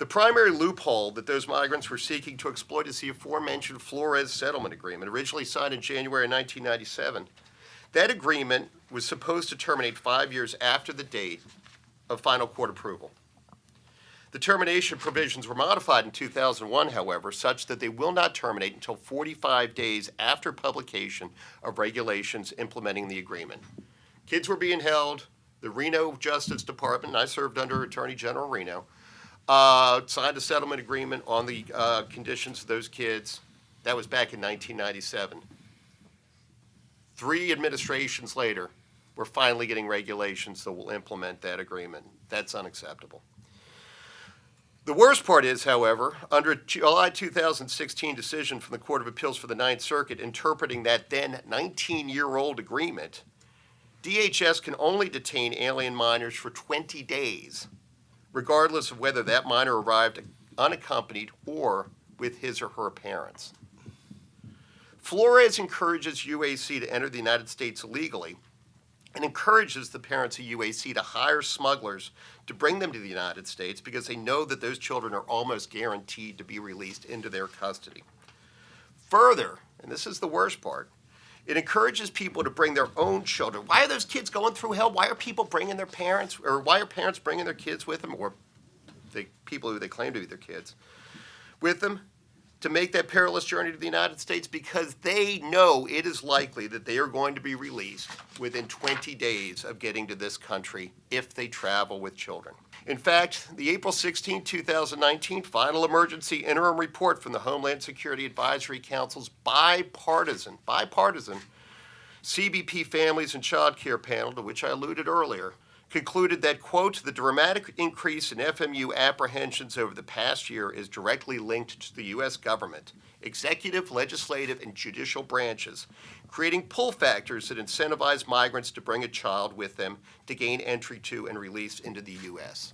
The primary loophole that those migrants were seeking to exploit is the aforementioned Flores settlement agreement, originally signed in January 1997. That agreement was supposed to terminate 5 years after the date of final court approval. The termination provisions were modified in 2001, however, such that they will not terminate until 45 days after publication of regulations implementing the agreement. Kids were being held. The Reno Justice Department, and I served under Attorney General Reno, signed a settlement agreement on the conditions of those kids. That was back in 1997. 3 administrations later, we're finally getting regulations that will implement that agreement. That's unacceptable. The worst part is, however, under a July 2016 decision from the Court of Appeals for the Ninth Circuit interpreting that then 19-year-old agreement, DHS can only detain alien minors for 20 days, regardless of whether that minor arrived unaccompanied or with his or her parents. Flores encourages UAC to enter the United States illegally and encourages the parents of UAC to hire smugglers to bring them to the United States because they know that those children are almost guaranteed to be released into their custody. Further, and this is the worst part, it encourages people to bring their own children. Why are those kids going through hell? Why are people bringing their parents, or why are parents bringing their kids with them, or the people who they claim to be their kids, with them to make that perilous journey to the United States? Because they know it is likely that they are going to be released within 20 days of getting to this country if they travel with children. In fact, the April 16, 2019 final emergency interim report from the Homeland Security Advisory Council's bipartisan CBP Families and Child Care panel, to which I alluded earlier, concluded that, quote, the dramatic increase in FMU apprehensions over the past year is directly linked to the U.S. government, executive, legislative, and judicial branches, creating pull factors that incentivize migrants to bring a child with them to gain entry to and release into the U.S.